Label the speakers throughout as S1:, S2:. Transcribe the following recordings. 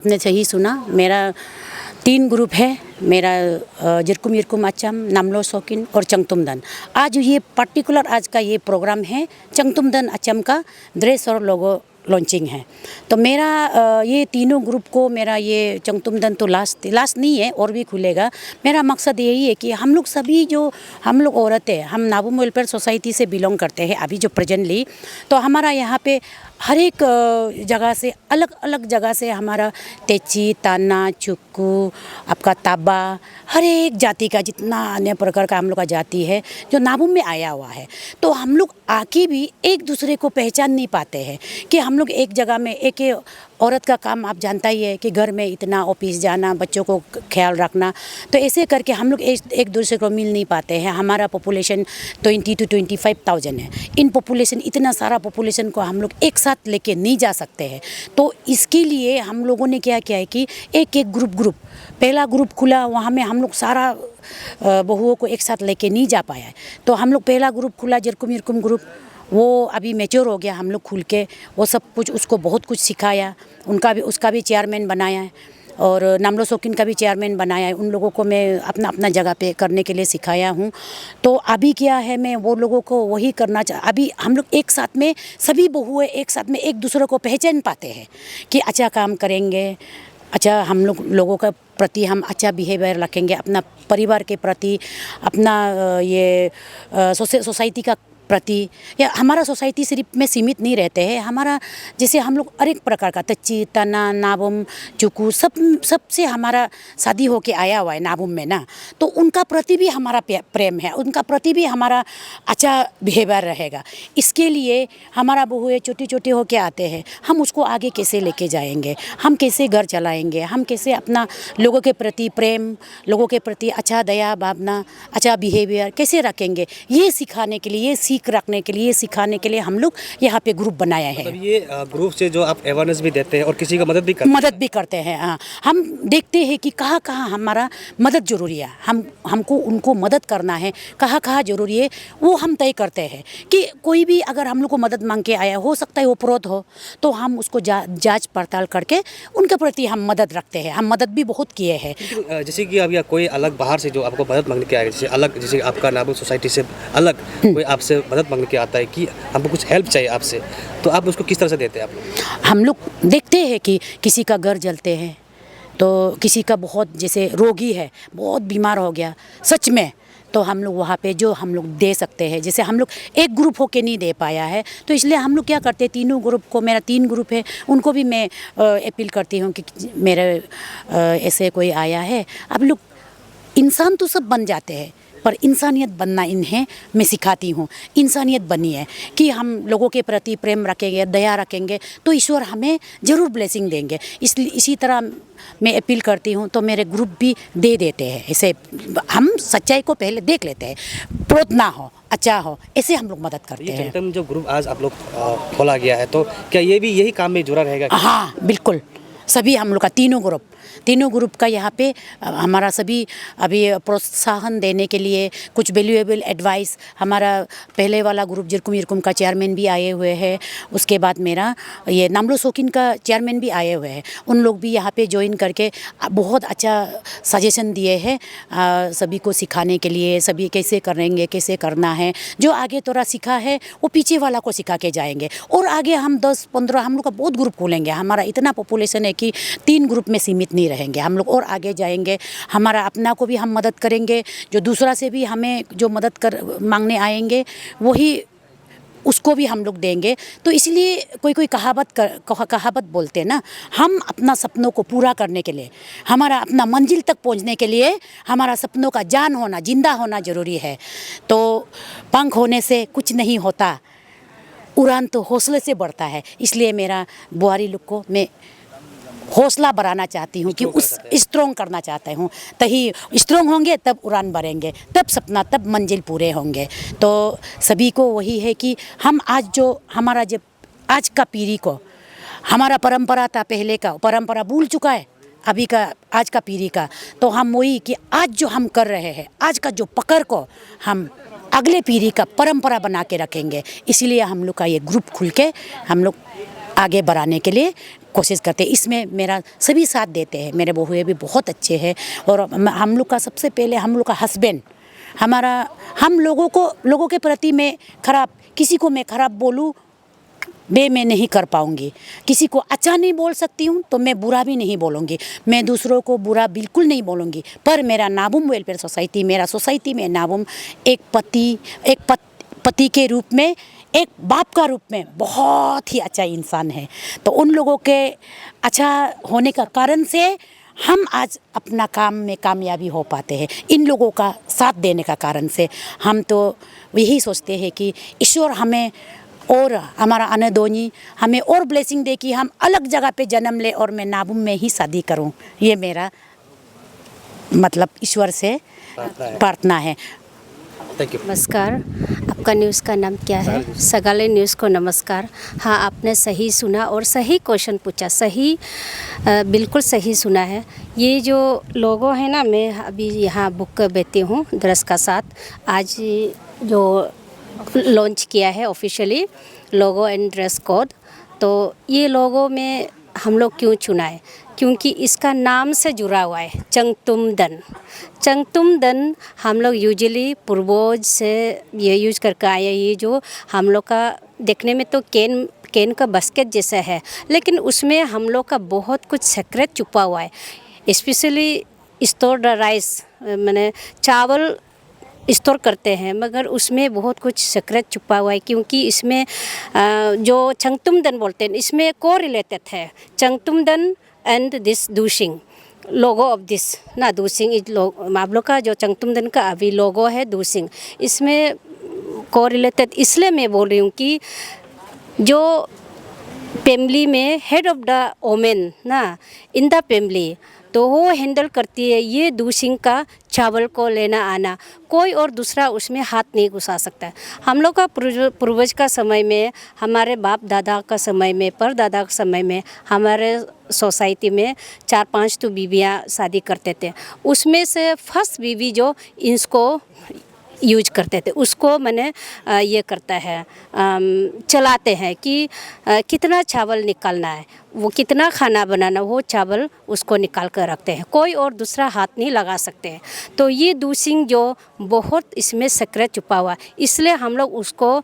S1: आपने सही सुना। मेरा 3 ग्रुप है। मेरा जिरकुम यिरकुम अचम, नामलो सोकिन और चंगतुमदन। आज ये पर्टिकुलर आज का ये प्रोग्राम है चंगतुमदन अचम का ड्रेस और लोगो लॉन्चिंग है। तो मेरा ये तीनों ग्रुप को मेरा ये चंगतुमदन तो लास्ट नहीं है और भी खुलेगा। मेरा मकसद यही है कि हम लोग सभी जो हम लोग औरतें हम नाबम वेलफेयर सोसाइटी से बिलोंग करते हैं अभी जो प्रेजेंटली। तो हमारा यहाँ पे हर एक जगह से अलग अलग जगह से हमारा तेची, ताना, चुक्कू, आपका ताबा, हर एक जाति का जितना अन्य प्रकार का हम लोग का जाति है जो नाबुम में आया हुआ है। तो हम लोग आके भी एक दूसरे को पहचान नहीं पाते हैं कि हम लोग एक जगह में एक औरत का काम आप जानता ही है कि घर में इतना ऑफिस जाना, बच्चों को ख्याल रखना, तो ऐसे करके हम लोग एक दूसरे को मिल नहीं पाते हैं। हमारा पॉपुलेशन 20 to 25,000 है। इन पॉपुलेशन इतना सारा पॉपुलेशन को हम लोग एक साथ लेके नहीं जा सकते हैं। तो इसके लिए हम लोगों ने क्या किया है कि एक ग्रुप पहला ग्रुप खुला, वहाँ में हम लोग सारा बहुओं को एक साथ लेके नहीं जा पाया है। तो हम लोग पहला ग्रुप खुला जिरकुम यिरकुम ग्रुप, वो अभी मैच्योर हो गया। हम लोग खुल के वो सब कुछ उसको बहुत कुछ सिखाया, उसका भी चेयरमैन बनाया है और नामलो सोकिन का भी चेयरमैन बनाया है। उन लोगों को मैं अपना अपना जगह पे करने के लिए सिखाया हूँ। तो अभी क्या है, मैं वो लोगों को वही करना अभी हम लोग एक साथ में सभी बहुएं एक साथ में एक दूसरे को पहचान पाते हैं कि अच्छा काम करेंगे, अच्छा हम लोगों का प्रति हम अच्छा बिहेवियर रखेंगे, अपना परिवार के प्रति, अपना ये सोसाइटी का प्रति, या हमारा सोसाइटी सिर्फ में सीमित नहीं रहते हैं। हमारा जैसे हम लोग हर एक प्रकार का तच्ची, तना, नाबुम, चुकू सबसे हमारा शादी होके आया हुआ है नाबुम में ना। तो उनका प्रति भी हमारा प्रेम है, उनका प्रति भी हमारा अच्छा बिहेवियर रहेगा। इसके लिए हमारा बहुएं छोटी छोटी होके आते हैं, हम उसको आगे कैसे लेके जाएंगे, हम कैसे घर चलाएंगे, हम कैसे अपना लोगों के प्रति प्रेम, लोगों के प्रति अच्छा दया भावना, अच्छा बिहेवियर कैसे रखेंगे, ये सिखाने के लिए, ये सीख रखने के लिए, सिखाने के लिए हम लोग यहाँ पे ग्रुप बनाया है।
S2: मतलब ये ग्रुप से जो आप अवेयरनेस भी देते हैं और किसी का मदद भी करते हैं।
S1: हाँ, हम देखते हैं कि कहाँ कहाँ हमारा मदद जरूरी है, हमको उनको मदद करना है, कहाँ कहाँ जरूरी है वो हम तय करते हैं। कि कोई भी अगर हम लोग को मदद मांग के आया, हो सकता है वो प्रोत हो, तो हम उसको जांच पड़ताल करके उनके प्रति हम मदद रखते हैं। हम मदद भी बहुत किए हैं।
S2: जैसे कि अब या कोई अलग बाहर से जो आपको मदद मांगने के आएगा, जैसे आपका नाबुम सोसाइटी से अलग कोई आपसे मदद मांगने के आता है कि हमको कुछ हेल्प चाहिए आपसे, तो आप उसको किस तरह से देते हैं आप लोग?
S1: हम लोग देखते हैं कि किसी का घर जलते हैं, तो किसी का बहुत जैसे रोगी है, बहुत बीमार हो गया सच में, तो हम लोग वहाँ पे जो हम लोग दे सकते हैं, जैसे हम लोग एक ग्रुप होके नहीं दे पाया है, तो इसलिए हम लोग क्या करते हैं, तीनों ग्रुप को, मेरा 3 ग्रुप है, उनको भी मैं अपील करती हूँ कि मेरे ऐसे कोई आया है। अब लोग इंसान तो सब बन जाते हैं, पर इंसानियत बनना इन्हें मैं सिखाती हूँ। इंसानियत बनी है कि हम लोगों के प्रति प्रेम रखेंगे, दया रखेंगे, तो ईश्वर हमें ज़रूर ब्लेसिंग देंगे। इसलिए इसी तरह मैं अपील करती हूँ, तो मेरे ग्रुप भी दे देते हैं। ऐसे हम सच्चाई को पहले देख लेते हैं, प्रोत ना हो, अच्छा हो, ऐसे हम लोग मदद करते हैं।
S2: ये जो ग्रुप आज आप लोग खोला गया है, तो क्या ये भी यही काम में जुड़ा रहेगा?
S1: हाँ बिल्कुल, सभी हम लोग का तीनों ग्रुप का यहाँ पे हमारा सभी अभी प्रोत्साहन देने के लिए कुछ वैल्यूएबल एडवाइस, हमारा पहले वाला ग्रुप जिरकुम यिरकुम का चेयरमैन भी आए हुए हैं, उसके बाद मेरा ये नामलो सोकिन का चेयरमैन भी आए हुए हैं। उन लोग भी यहाँ पे ज्वाइन करके बहुत अच्छा सजेशन दिए हैं सभी को सिखाने के लिए, सभी कैसे करेंगे, कैसे करना है। जो आगे थोड़ा सीखा है वो पीछे वाला को सिखा के जाएंगे, और आगे हम 10-15 हम लोग का बहुत ग्रुप खोलेंगे। हमारा इतना पॉपुलेशन है कि 3 ग्रुप में सीमित नहीं रहेंगे, हम लोग और आगे जाएंगे। हमारा अपना को भी हम मदद करेंगे, जो दूसरा से भी हमें जो मदद मांगने आएंगे वही उसको भी हम लोग देंगे। तो इसलिए कोई कहावत बोलते हैं ना, हम अपना सपनों को पूरा करने के लिए, हमारा अपना मंजिल तक पहुंचने के लिए हमारा सपनों का जान होना, जिंदा होना ज़रूरी है। तो पंख होने से कुछ नहीं होता, उड़ान तो हौसले से बढ़ता है। इसलिए मेरा बुआरी लोग को मैं हौसला बढ़ाना चाहती हूँ कि उस स्ट्रॉन्ग करना चाहता हूँ, तभी स्ट्रॉन्ग होंगे तब उड़ान भरेंगे, तब सपना, तब मंजिल पूरे होंगे। तो सभी को वही है कि हम आज जो हमारा जब आज का पीढ़ी को, हमारा परंपरा था, पहले का परंपरा भूल चुका है अभी का आज का पीढ़ी का, तो हम वही कि आज जो हम कर रहे हैं, आज का जो पकड़ को हम अगले पीढ़ी का परंपरा बना के रखेंगे। इसलिए हम लोग का ये ग्रुप खुल के हम लोग आगे बढ़ाने के लिए कोशिश करते हैं। इसमें मेरा सभी साथ देते हैं, मेरे बहुएं भी बहुत अच्छे हैं। और हम लोग का सबसे पहले हम लोग का हस्बैंड हमारा, हम लोगों के प्रति मैं खराब, किसी को मैं खराब बोलूँ मैं नहीं कर पाऊँगी। किसी को अच्छा नहीं बोल सकती हूँ तो मैं बुरा भी नहीं बोलूँगी, मैं दूसरों को बुरा बिल्कुल नहीं बोलूँगी। पर मेरा नाबुम वेलफेयर सोसाइटी, मेरा सोसाइटी में नाबुम एक पति के रूप में, एक बाप का रूप में बहुत ही अच्छा इंसान है। तो उन लोगों के अच्छा होने का कारण से हम आज अपना काम में कामयाबी हो पाते हैं। इन लोगों का साथ देने का कारण से हम तो यही सोचते हैं कि ईश्वर हमें और हमारा अनदोनी हमें और ब्लेसिंग दे कि हम अलग जगह पे जन्म ले और मैं नाबुम में ही शादी करूं। ये मेरा मतलब ईश्वर से प्रार्थना है।
S2: Thank you.
S3: नमस्कार, आपका न्यूज़ का नाम क्या है? सगाले न्यूज़ को नमस्कार। हाँ, आपने सही सुना और सही क्वेश्चन पूछा, सही बिल्कुल सही सुना है। ये जो लोगो है ना, मैं अभी यहाँ बुक बेचती हूँ ड्रेस का साथ। आज जो लॉन्च किया है officially logo and dress code, तो ये लोगो में हम लोग क्यों चुना है? क्योंकि इसका नाम से जुड़ा हुआ है चंगतुमदन। चंगतुमदन हम लोग यूजुअली पूर्वज से ये यूज करके आए हैं। ये जो हम लोग का देखने में तो कैन का बास्केट जैसा है, लेकिन उसमें हम लोग का बहुत कुछ सीक्रेट छुपा हुआ है। स्पेशली स्टोर्ड राइस, मैंने चावल स्टोर करते हैं, मगर उसमें बहुत कुछ सीक्रेट छुपा हुआ है। क्योंकि इसमें जो चंगतुमदन बोलते हैं, इसमें को रिलेटेड है चंगतुमदन एंड दिस दूसिंग, लोगो ऑफ दिस ना। दूसिंग इज आप लोग का जो चंगतुमदन का अभी लोगो है दूसिंग, इसमें को रिलेटेड इसलिए मैं बोल रही हूँ कि जो फैमिली में हेड ऑफ द वोमेन ना इन द फैमिली, तो वो हैंडल करती है ये दूसिंग का चावल को लेना आना। कोई और दूसरा उसमें हाथ नहीं घुसा सकता है। हम लोग का पूर्वज का समय में, हमारे बाप दादा का समय में, परदादा का समय में हमारे सोसाइटी में 4-5 तो बीवियाँ शादी करते थे। उसमें से फर्स्ट बीवी जो इसको यूज करते थे, उसको मैंने ये करता है, चलाते हैं कि कितना चावल निकालना है, वो कितना खाना बनाना, वो चावल उसको निकाल कर रखते हैं। कोई और दूसरा हाथ नहीं लगा सकते हैं। तो ये दूसिंग जो बहुत इसमें सीक्रेट छुपा हुआ, इसलिए हम लोग उसको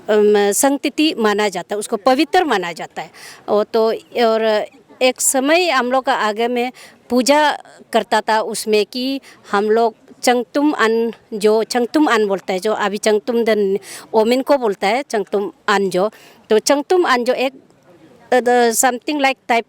S3: संगतिथि माना जाता है, उसको पवित्र माना जाता है। और एक समय हम लोग का आगे में पूजा करता था उसमें कि हम लोग चंगतुम अन बोलता है, जो अभी चंगतुमदन ओमिन को बोलता है चंगतुम अन जो, तो चंगतुम अन जो एक समथिंग लाइक टाइप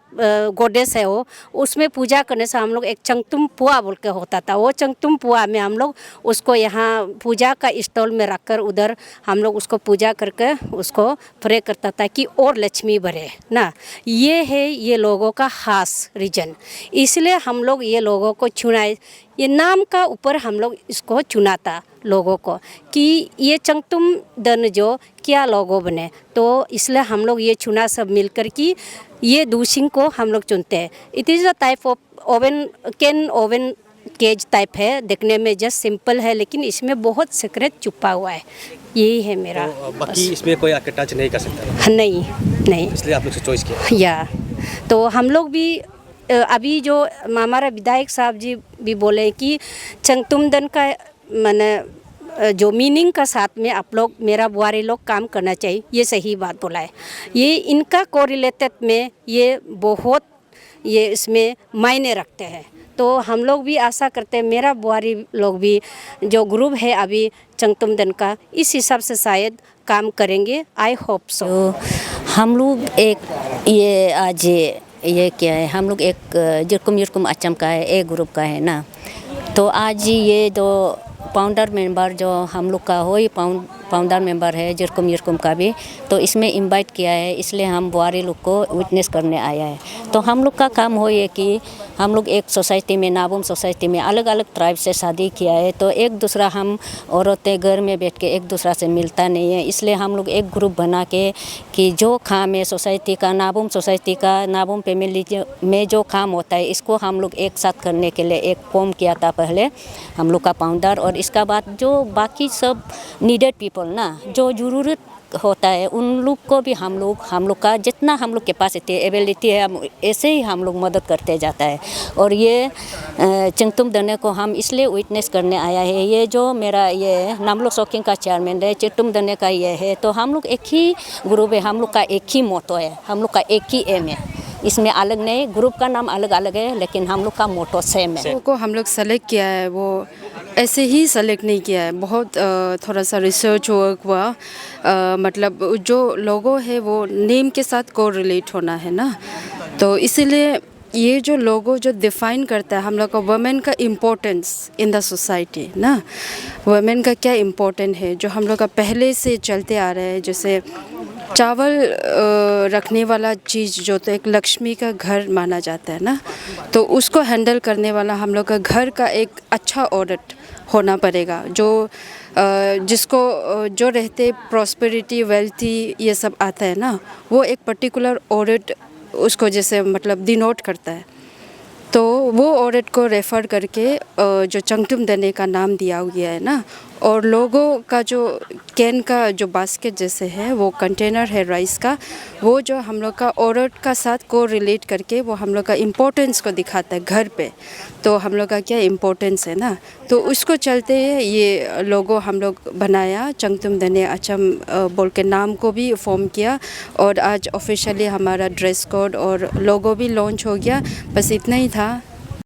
S3: गॉडेस है, वो उसमें पूजा करने से हम लोग एक चंगतुम पुआ बोल के होता था। वो चंगतुम पुआ में हम लोग उसको यहाँ पूजा का स्टॉल में रखकर उधर हम लोग उसको पूजा करके उसको प्रे करता था कि और लक्ष्मी बढ़े ना। ये है ये लोगों का खास रीजन, इसलिए हम लोग ये लोगों को चुनाए, ये नाम का ऊपर हम लोग इसको चुना था लोगों को कि ये चंगतुमदन जो क्या लोगो बने। तो इसलिए हम लोग ये चुना सब मिलकर कि ये दूसिंग को हम लोग चुनते हैं। It is a type of oven cage type है, देखने में जस्ट सिंपल है, लेकिन इसमें बहुत सीक्रेट छुपा हुआ है। यही है मेरा।
S2: तो बाकी इसमें कोई आके टच नहीं कर सकता?
S3: नहीं,
S2: इसलिए आप लोग से चॉइस किया।
S3: या तो हम लोग भी अभी जो हमारा विधायक साहब जी भी बोले कि चंगतुमदन का मैंने जो मीनिंग का साथ में आप लोग मेरा बुआरी लोग काम करना चाहिए, ये सही बात बोला है। ये इनका कोरिलेटेड में ये बहुत ये इसमें मायने रखते हैं। तो हम लोग भी आशा करते हैं मेरा बुआरी लोग भी जो ग्रुप है अभी चंगतुमदन का, इस हिसाब से शायद काम करेंगे। I hope so.
S4: हम लोग एक ये आज ये क्या है, हम लोग एक जिरकुम अचम का है, एक ग्रुप का है ना। तो आज ये जो फाउंडर मेंबर जो हम लोग का हो, ये फाउंडर मेंबर है जिरकुम का भी, तो इसमें इनवाइट किया है, इसलिए हम बुआरी लोग को विटनेस करने आया है। तो हम लोग का काम हो ये कि हम लोग एक सोसाइटी में, नाबुम सोसाइटी में अलग अलग ट्राइब से शादी किया है। तो एक दूसरा हम औरतें घर में बैठ के एक दूसरा से मिलता नहीं है, इसलिए हम लोग एक ग्रुप बना के कि जो काम है सोसाइटी का, नाबुम सोसाइटी का, नाबुम फैमिली में जो काम होता है, इसको हम लोग एक साथ करने के लिए एक फॉर्म किया था पहले हम लोग का फाउंडर। और इसका बाद जो बाकी सब नीडेड पीपल ना, जो ज़रूरत होता है उन लोग को भी हम लोग का जितना हम लोग के पास एबिलिटी है हम ऐसे ही हम लोग मदद करते जाता है। और ये चंगतुम दने को हम इसलिए विटनेस करने आया है। ये जो मेरा ये नामलो शौकीन का चेयरमैन है, चंगतुम दने का ये है, तो हम लोग एक ही ग्रुप है, हम लोग का एक ही मोटो है, हम लोग का एक ही एम है। इसमें अलग नहीं, ग्रुप का नाम अलग अलग है लेकिन हम लोग का मोटो सेम है।
S5: को हम लोग सेलेक्ट किया है वो ऐसे ही सेलेक्ट नहीं किया है, बहुत थोड़ा सा रिसर्च वर्क हुआ। मतलब जो लोगो है वो नेम के साथ को रिलेट होना है ना, तो इसीलिए ये जो लोगो जो डिफ़ाइन करता है हम लोग का वुमेन का इम्पोर्टेंस इन द सोसाइटी ना, वुमेन का क्या इम्पोर्टेंट है जो हम लोग का पहले से चलते आ रहे हैं। जैसे चावल रखने वाला चीज़ जो तो एक लक्ष्मी का घर माना जाता है ना, तो उसको हैंडल करने वाला हम लोग का घर का एक अच्छा ऑडिट होना पड़ेगा, जो जिसको जो रहते प्रॉस्पेरिटी वेल्थी ये सब आता है ना, वो एक पर्टिकुलर ऑडिट उसको जैसे मतलब डिनोट करता है। तो वो ऑडिट को रेफ़र करके जो चंगतुम दने का नाम दिया गया है ना, और लोगों का जो कैन का जो बास्केट जैसे है वो कंटेनर है राइस का, वो जो हम लोग का ऑडिट का साथ को रिलेट करके वो हम लोग का इम्पोर्टेंस को दिखाता है घर पे, तो हम लोग का क्या इम्पोर्टेंस है ना, तो उसको चलते ये लोगो हम लोग बनाया, चंगतुम दने अचम बोल के नाम को भी फॉर्म किया। और आज ऑफिशियली हमारा ड्रेस कोड और लोगो भी लॉन्च हो गया। बस इतना ही था।